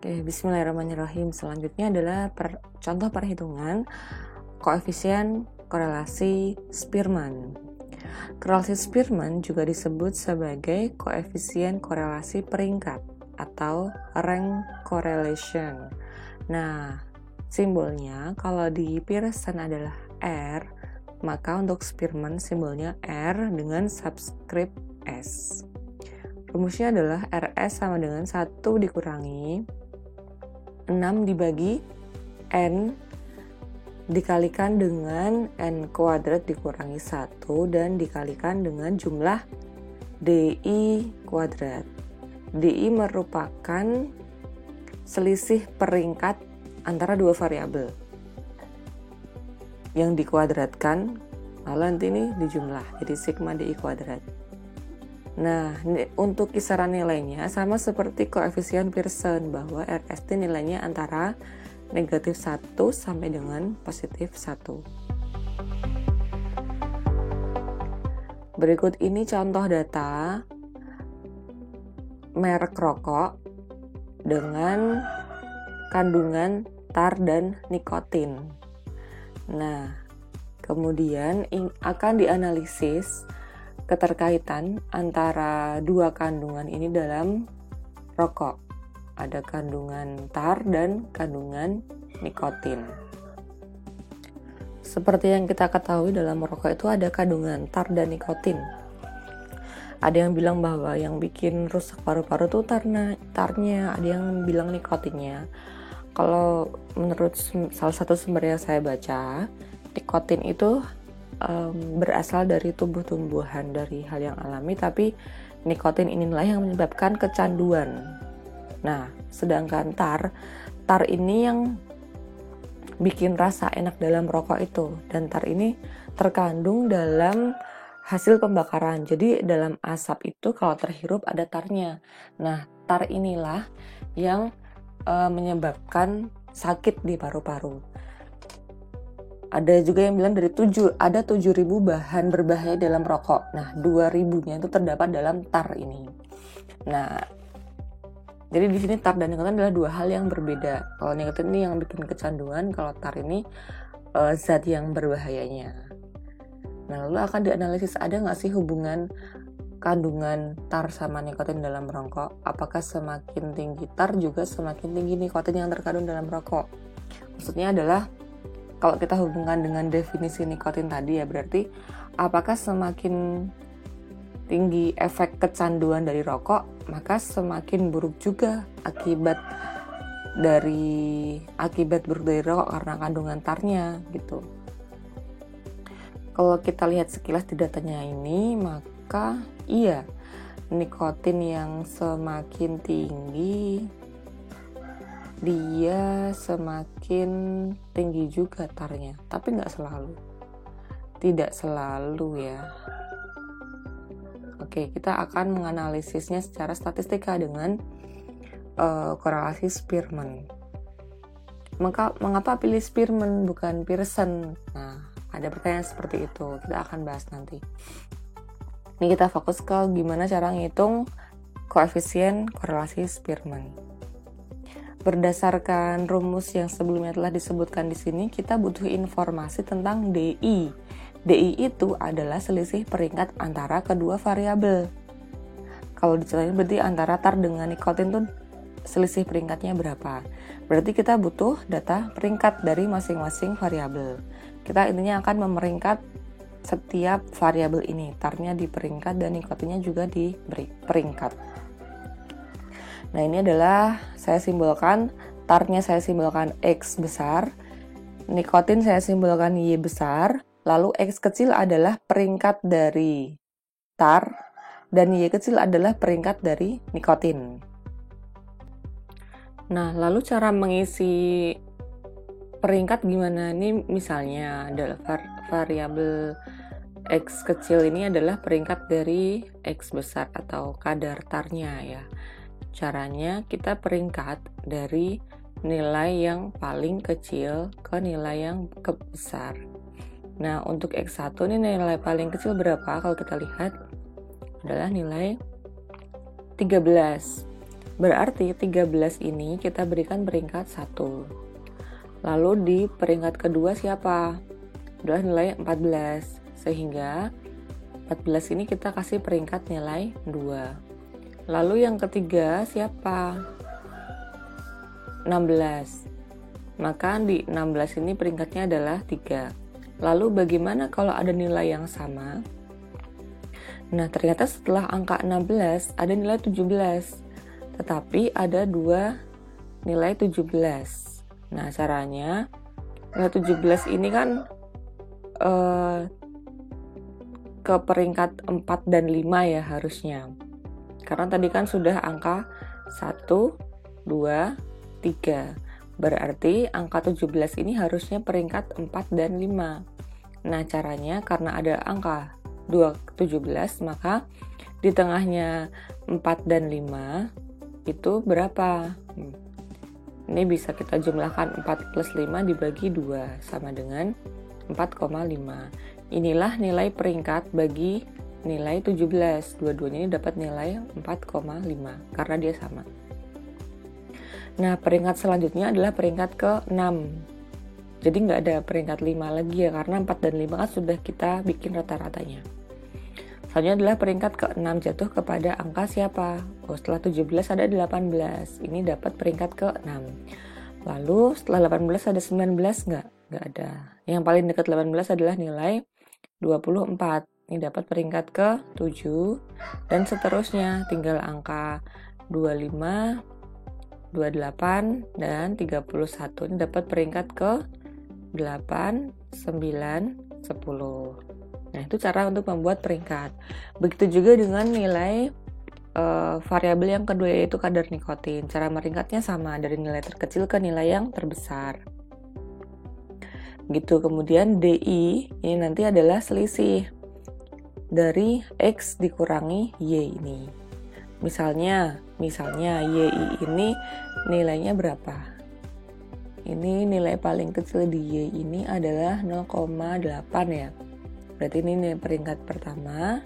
Oke, bismillahirrahmanirrahim. Selanjutnya adalah contoh perhitungan koefisien korelasi Spearman. Korelasi Spearman juga disebut sebagai koefisien korelasi peringkat atau rank correlation. Nah, simbolnya kalau di Pearson adalah R, maka untuk Spearman simbolnya R dengan subscript S. Rumusnya adalah RS sama dengan 1 dikurangi 6 dibagi N dikalikan dengan N kuadrat dikurangi 1 dan dikalikan dengan jumlah DI kuadrat. DI merupakan selisih peringkat antara dua variabel yang dikuadratkan, lalu nanti ini dijumlah, jadi sigma DI kuadrat. Nah, untuk kisaran nilainya sama seperti koefisien Pearson bahwa RST nilainya antara negatif 1 sampai dengan positif 1. Berikut ini contoh data merek rokok dengan kandungan tar dan nikotin. Nah, kemudian akan dianalisis keterkaitan antara dua kandungan ini dalam rokok. Ada kandungan tar dan kandungan nikotin. Seperti yang kita ketahui dalam rokok itu ada kandungan tar dan nikotin. Ada yang bilang bahwa yang bikin rusak paru-paru itu tarnya, ada yang bilang nikotinnya. Kalau menurut salah satu sumber yang saya baca, nikotin itu berasal dari tumbuh-tumbuhan, dari hal yang alami, tapi nikotin inilah yang menyebabkan kecanduan. Nah, sedangkan tar ini yang bikin rasa enak dalam rokok itu, dan tar ini terkandung dalam hasil pembakaran. Jadi dalam asap itu kalau terhirup ada tarnya. Nah, tar inilah yang menyebabkan sakit di paru-paru. Ada juga yang bilang ada 7.000 bahan berbahaya dalam rokok. Nah, 2.000-nya itu terdapat dalam tar ini. Nah, jadi di sini tar dan nikotin adalah dua hal yang berbeda. Kalau nikotin ini yang bikin kecanduan, kalau tar ini zat yang berbahayanya. Nah, lalu akan dianalisis ada nggak sih hubungan kandungan tar sama nikotin dalam rokok? Apakah semakin tinggi tar juga semakin tinggi nikotin yang terkandung dalam rokok? Maksudnya adalah kalau kita hubungkan dengan definisi nikotin tadi ya, berarti apakah semakin tinggi efek kecanduan dari rokok, maka semakin buruk juga akibat buruk dari rokok karena kandungan tarnya gitu. Kalau kita lihat sekilas di datanya ini, maka iya, nikotin yang semakin tinggi dia semakin tinggi juga tarnya, tapi tidak selalu ya. Oke, kita akan menganalisisnya secara statistika dengan korelasi Spearman. Mengapa pilih Spearman bukan Pearson? Nah, ada pertanyaan seperti itu, kita akan bahas nanti. Ini kita fokus ke gimana cara ngitung koefisien korelasi Spearman. Berdasarkan rumus yang sebelumnya telah disebutkan di sini, kita butuh informasi tentang DI. DI itu adalah selisih peringkat antara kedua variabel. Kalau diceritain berarti antara tar dengan nikotin tuh selisih peringkatnya berapa. Berarti kita butuh data peringkat dari masing-masing variabel. Kita intinya akan memeringkat setiap variabel ini. Tarnya di peringkat dan nikotinnya juga di peringkat. Nah, ini adalah saya simbolkan, tarnya saya simbolkan X besar, nikotin saya simbolkan Y besar, lalu X kecil adalah peringkat dari tar, dan Y kecil adalah peringkat dari nikotin. Nah, lalu cara mengisi peringkat gimana? Ini misalnya adalah variabel X kecil ini adalah peringkat dari X besar atau kadar tarnya ya. Caranya kita peringkat dari nilai yang paling kecil ke nilai yang besar. Nah, untuk X1 ini nilai paling kecil berapa? Kalau kita lihat adalah nilai 13. Berarti 13 ini kita berikan peringkat 1. Lalu di peringkat kedua siapa? Adalah nilai 14. Sehingga 14 ini kita kasih peringkat nilai 2. Lalu yang ketiga siapa? 16. Maka di 16 ini peringkatnya adalah 3. Lalu bagaimana kalau ada nilai yang sama? Nah, ternyata setelah angka 16 ada nilai 17. Tetapi ada 2 nilai 17. Nah, caranya nilai 17 ini kan ke peringkat 4 dan 5 ya harusnya. Karena tadi kan sudah angka 1, 2, 3. Berarti angka 17 ini harusnya peringkat 4 dan 5. Nah, caranya karena ada angka 17, maka di tengahnya 4 dan 5 itu berapa? Ini bisa kita jumlahkan 4 plus 5 dibagi 2 sama dengan 4,5. Inilah nilai peringkat bagi nilai 17. Dua-duanya ini dapat nilai 4,5 karena dia sama. Nah, peringkat selanjutnya adalah peringkat ke-6. Jadi nggak ada peringkat 5 lagi ya, karena 4 dan 5 kan sudah kita bikin rata-ratanya. Selanjutnya adalah peringkat ke-6 jatuh kepada angka siapa? Oh, setelah 17 ada 18. Ini dapat peringkat ke-6. Lalu setelah 18 ada 19 nggak? Nggak ada. Yang paling dekat 18 adalah nilai 24. Ini dapat peringkat ke-7. Dan seterusnya tinggal angka 25, 28, dan 31. Ini dapat peringkat ke-8, 9, 10. Nah, itu cara untuk membuat peringkat. Begitu juga dengan nilai variabel yang kedua, yaitu kadar nikotin. Cara meringkatnya sama, dari nilai terkecil ke nilai yang terbesar. Gitu. Kemudian DI ini nanti adalah selisih dari X dikurangi Y ini. Misalnya YI ini nilainya berapa? Ini nilai paling kecil di Y ini adalah 0,8 ya. Berarti ini nilai peringkat pertama.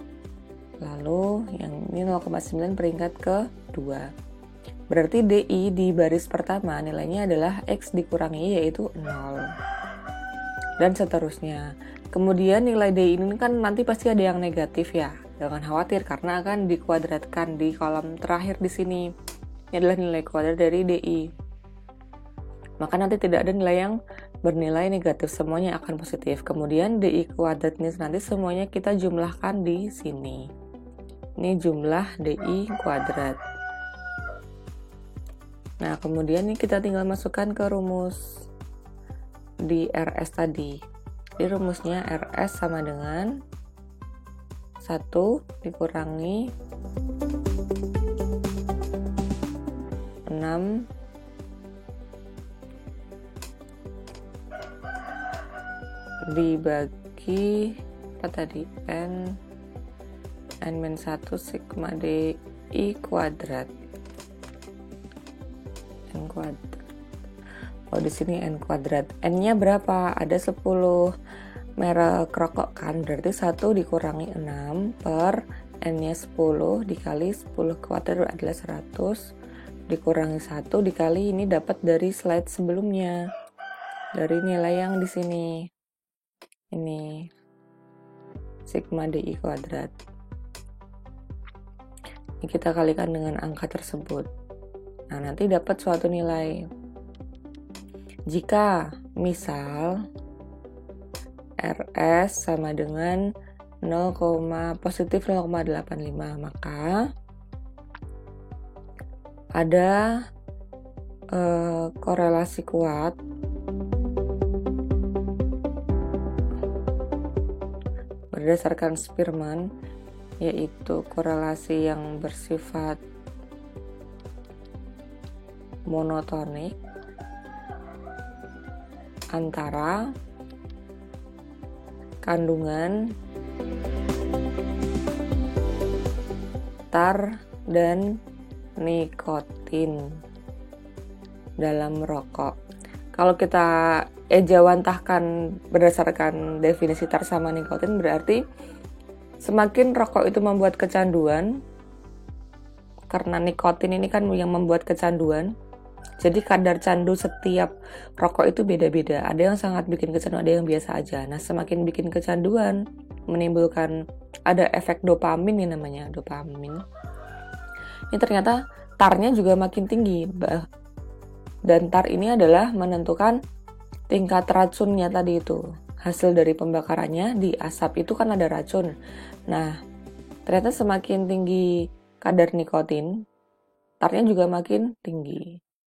Lalu yang ini 0,9 peringkat kedua. Berarti DI di baris pertama nilainya adalah X dikurangi Y, yaitu 0. Dan seterusnya. Kemudian nilai DI ini kan nanti pasti ada yang negatif ya. Jangan khawatir karena akan dikuadratkan di kolom terakhir di sini. Ini adalah nilai kuadrat dari DI. Maka nanti tidak ada nilai yang bernilai negatif, semuanya akan positif. Kemudian DI kuadrat ini nanti semuanya kita jumlahkan di sini. Ini jumlah DI kuadrat. Nah, kemudian ini kita tinggal masukkan ke rumus di RS tadi. Jadi rumusnya RS sama dengan 1 dikurangi 6 dibagi apa tadi? N-1 sigma DI kuadrat. N kuadrat. Oh, di sini N kuadrat. N-nya berapa? Ada 10 merek rokok kan, berarti 1 dikurangi 6 per N-nya 10 dikali 10 kuadrat adalah 100 dikurangi 1 dikali ini dapat dari slide sebelumnya, dari nilai yang di sini. Ini sigma DI kuadrat. Ini kita kalikan dengan angka tersebut. Nah, nanti dapat suatu nilai. Jika misal RS sama dengan positif 0,85, maka ada korelasi kuat berdasarkan Spearman, yaitu korelasi yang bersifat monotonik antara kandungan tar dan nikotin dalam rokok. Kalau kita ejawantahkan berdasarkan definisi tar sama nikotin, berarti semakin rokok itu membuat kecanduan, karena nikotin ini kan yang membuat kecanduan. Jadi kadar candu setiap rokok itu beda-beda. Ada yang sangat bikin kecanduan, ada yang biasa aja. Nah, semakin bikin kecanduan, menimbulkan ada efek dopamin nih namanya, dopamin. Ini ternyata tarnya juga makin tinggi. Dan tar ini adalah menentukan tingkat racunnya tadi itu. Hasil dari pembakarannya di asap itu kan ada racun. Nah, ternyata semakin tinggi kadar nikotin, tarnya juga makin tinggi.